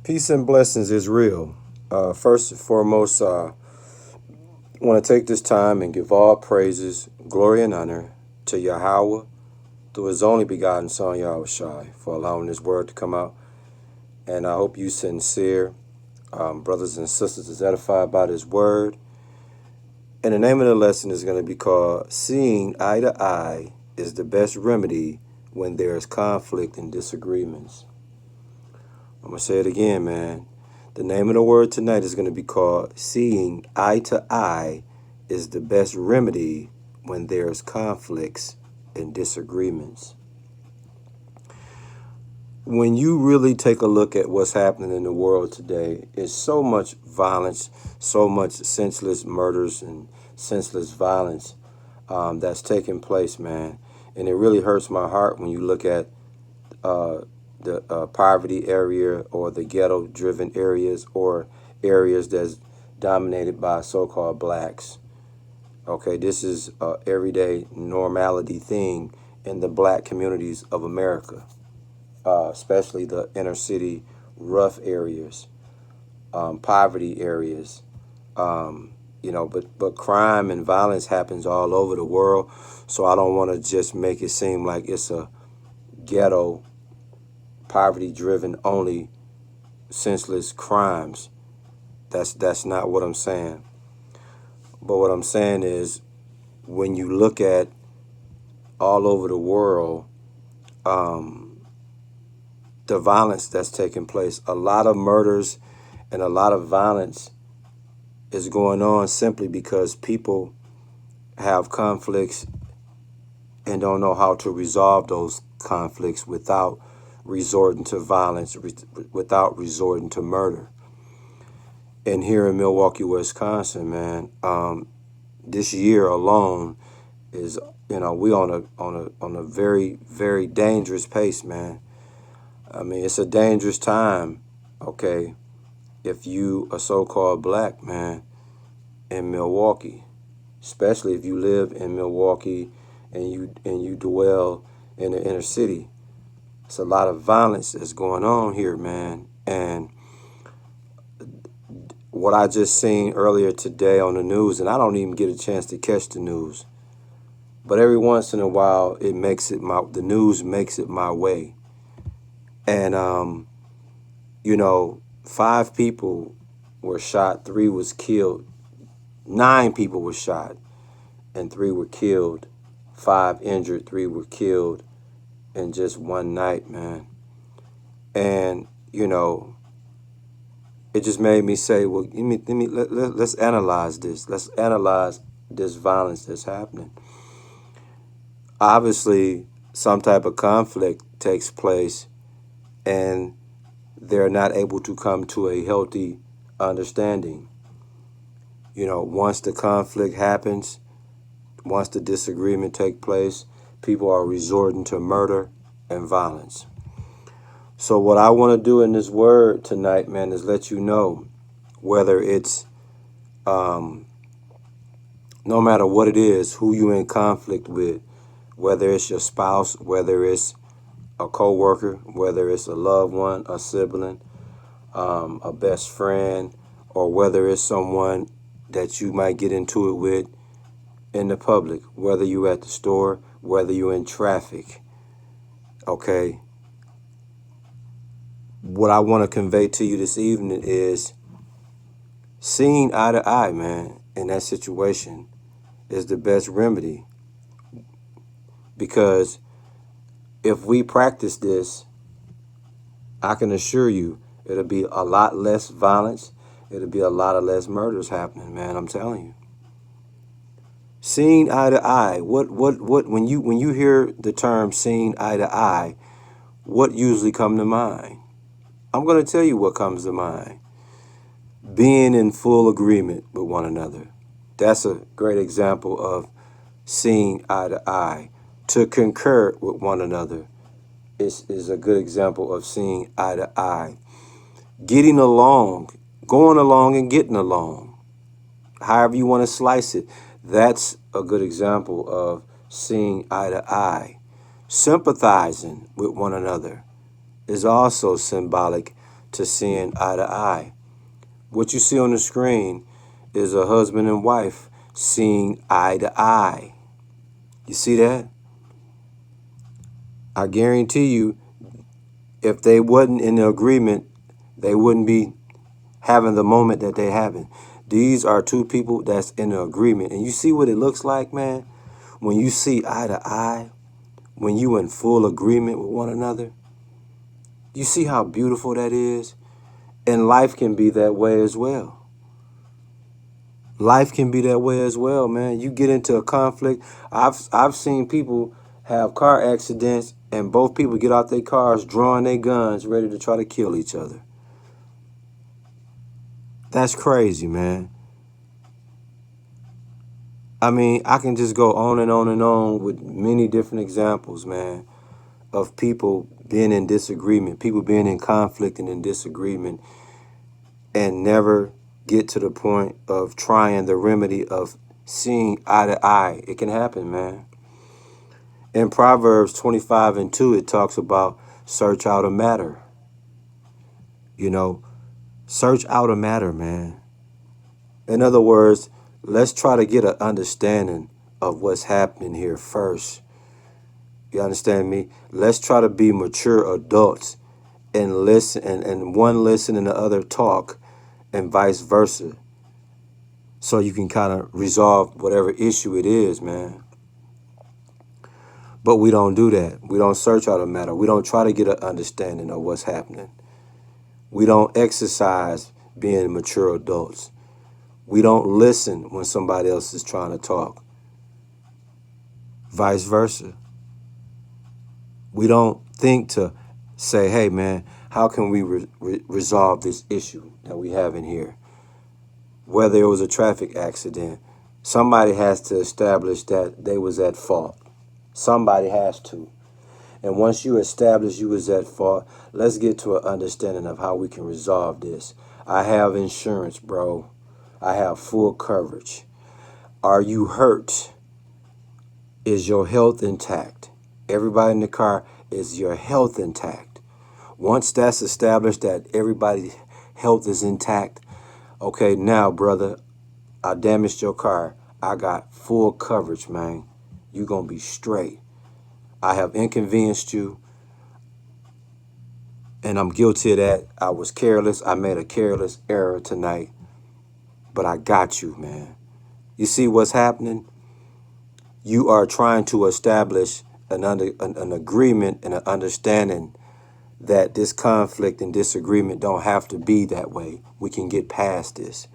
Peace and blessings is real. First and foremost, I want to take this time and give all praises, glory, and honor to Yahweh, through His only begotten Son, Yahweh Shai, for allowing this word to come out. And I hope you sincere brothers and sisters is edified by this word. And the name of the lesson is going to be called Seeing Eye to Eye is the Best Remedy When There is Conflict and Disagreements. I'm going to say it again, man. The name of the word tonight is going to be called Seeing Eye to Eye is the Best Remedy When There's Conflicts and Disagreements. When you really take a look at what's happening in the world today, it's so much violence, so much senseless murders and senseless violence that's taking place, man. And it really hurts my heart when you look at the poverty area or the ghetto-driven areas or areas that's dominated by so-called blacks. Okay, this is a everyday normality thing in the black communities of America, especially the inner city rough areas, poverty areas. But crime and violence happens all over the world. So I don't want to just make it seem like it's a ghetto poverty driven only senseless crimes. That's not what I'm saying. But what I'm saying is when you look at all over the world, the violence that's taking place, a lot of murders and a lot of violence is going on simply because people have conflicts and don't know how to resolve those conflicts without resorting to violence, without resorting to murder. And here in Milwaukee, Wisconsin, man, this year alone is, we on a very, very dangerous pace, man. I mean, it's a dangerous time, okay, if you a so-called black man in Milwaukee, especially if you live in Milwaukee and you dwell in the inner city. It's a lot of violence that's going on here, man. And what I just seen earlier today on the news, and I don't even get a chance to catch the news, but every once in a while the news makes it my way. And 5 people were shot, 3 was killed, 9 people were shot, and 3 were killed, 5 injured, 3 were killed in just one night, man. And it just made me say, well, let's analyze this. Let's analyze this violence that's happening. Obviously, some type of conflict takes place, and they're not able to come to a healthy understanding. Once the conflict happens, once the disagreement takes place, people are resorting to murder and violence. So what I want to do in this word tonight, man, is let you know whether it's, no matter what it is, who you in conflict with, whether it's your spouse, whether it's a coworker, whether it's a loved one, a sibling, a best friend, or whether it's someone that you might get into it with in the public, whether you at the store, whether you're in traffic, okay? What I want to convey to you this evening is seeing eye to eye, man, in that situation is the best remedy. Because if we practice this, I can assure you it'll be a lot less violence. It'll be a lot of less murders happening, man. I'm telling you. Seeing eye to eye. What when you hear the term seeing eye to eye, what usually come to mind? I'm going to tell you what comes to mind. Being in full agreement with one another. That's a great example of seeing eye to eye. To concur with one another is a good example of seeing eye to eye. Getting along, going along and getting along. However you want to slice it. That's a good example of seeing eye to eye. Sympathizing with one another is also symbolic to seeing eye to eye. What you see on the screen is a husband and wife seeing eye to eye. You see that? I guarantee you, if they wasn't in the agreement, they wouldn't be having the moment that they having. These are two people that's in the agreement. And you see what it looks like, man? When you see eye to eye, when you in full agreement with one another, you see how beautiful that is? And life can be that way as well. Life can be that way as well, man. You get into a conflict. I've seen people have car accidents and both people get out their cars drawing their guns ready to try to kill each other. That's crazy, man. I mean, I can just go on and on and on with many different examples, man, of people being in disagreement, people being in conflict and in disagreement, and never get to the point of trying the remedy of seeing eye to eye. It can happen, man. In Proverbs 25:2, it talks about search out a matter. You know, search out a matter, man. In other words, let's try to get an understanding of what's happening here first. You understand me? Let's try to be mature adults and listen, and one listen and the other talk, and vice versa. So you can kind of resolve whatever issue it is, man. But we don't do that. We don't search out a matter. We don't try to get an understanding of what's happening. We don't exercise being mature adults. We don't listen when somebody else is trying to talk. Vice versa. We don't think to say, hey, man, how can we resolve this issue that we have in here? Whether it was a traffic accident, somebody has to establish that they was at fault. Somebody has to. And once you establish you was at fault, let's get to an understanding of how we can resolve this. I have insurance, bro. I have full coverage. Are you hurt? Is your health intact? Everybody in the car, is your health intact? Once that's established that everybody's health is intact, okay, now, brother, I damaged your car. I got full coverage, man. You gonna be straight. I have inconvenienced you, and I'm guilty of that. I was careless. I made a careless error tonight, but I got you, man. You see what's happening? You are trying to establish an agreement and an understanding that this conflict and disagreement don't have to be that way. We can get past this.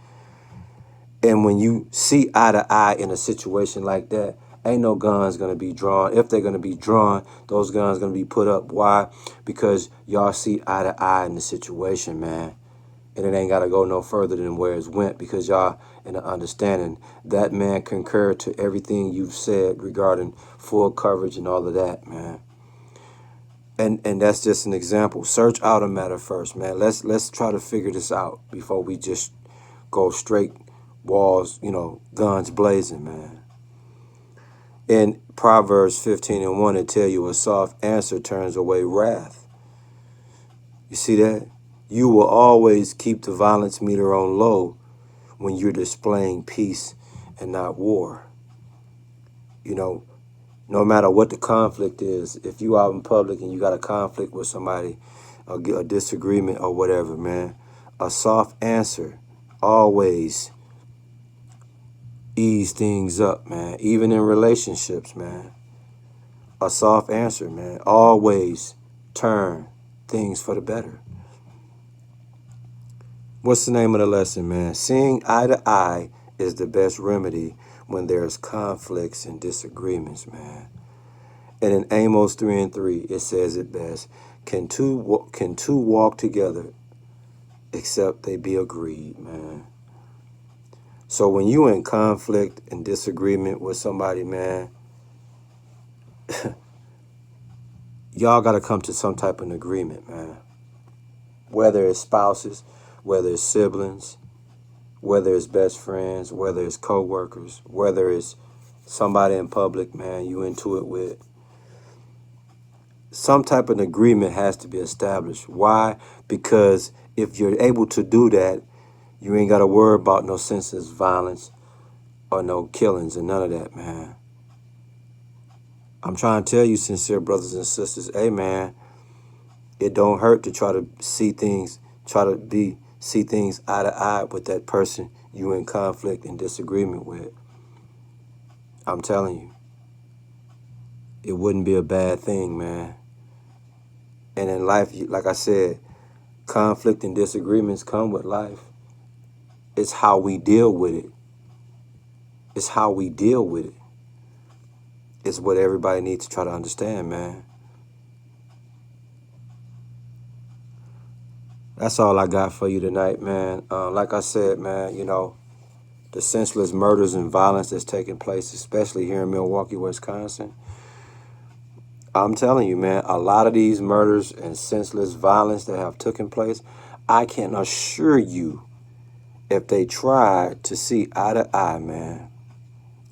And when you see eye to eye in a situation like that, ain't no guns going to be drawn. If they're going to be drawn, those guns going to be put up. Why? Because y'all see eye to eye in the situation, man. And it ain't got to go no further than where it's went, because y'all in the understanding that man concurred to everything you've said regarding full coverage and all of that, man. And that's just an example. Search out a matter first, man. Let's try to figure this out before we just go straight walls, guns blazing, man. In Proverbs 15:1, it tell you a soft answer turns away wrath. You see that? You will always keep the violence meter on low when you're displaying peace and not war. No matter what the conflict is, if you out in public and you got a conflict with somebody, a disagreement or whatever, man, a soft answer always ease things up, man. Even in relationships, man. A soft answer, man, always turn things for the better. What's the name of the lesson, man? Seeing eye to eye is the best remedy when there's conflicts and disagreements, man. And in Amos 3:3, it says it best. Can two walk together except they be agreed, man? So when you in conflict and disagreement with somebody, man, y'all got to come to some type of agreement, man. Whether it's spouses, whether it's siblings, whether it's best friends, whether it's co-workers, whether it's somebody in public, man, you into it with. Some type of agreement has to be established. Why? Because If you're able to do that, you ain't got to worry about no senseless violence or no killings and none of that, man. I'm trying to tell you, sincere brothers and sisters, hey, man, it don't hurt to try to see things, see things eye to eye with that person you in conflict and disagreement with. I'm telling you, it wouldn't be a bad thing, man. And in life, like I said, conflict and disagreements come with life. It's how we deal with it. It's how we deal with it. It's what everybody needs to try to understand, man. That's all I got for you tonight, man. Like I said, man, the senseless murders and violence that's taking place, especially here in Milwaukee, Wisconsin. I'm telling you, man, a lot of these murders and senseless violence that have taken place, I can assure you, if they tried to see eye to eye, man,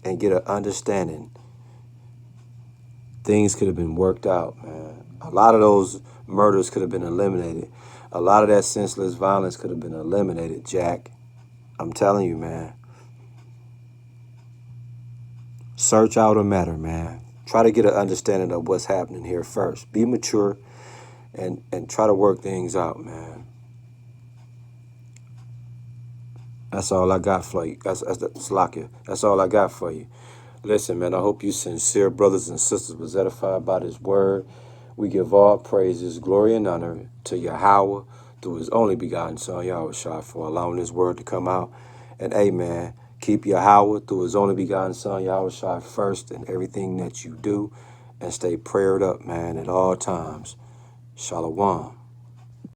and get an understanding, things could have been worked out, man. A lot of those murders could have been eliminated. A lot of that senseless violence could have been eliminated, Jack. I'm telling you, man. Search out a matter, man. Try to get an understanding of what's happening here first. Be mature and try to work things out, man. That's all I got for you. That's Slakia. That's all I got for you. Listen, man, I hope you sincere brothers and sisters was edified by this word. We give all praises, glory, and honor to Yahweh through his only begotten son, Yahweh, for allowing this word to come out. And amen. Keep Yahweh through his only begotten son, Yahweh, first in everything that you do. And stay prayed up, man, at all times. Shalom.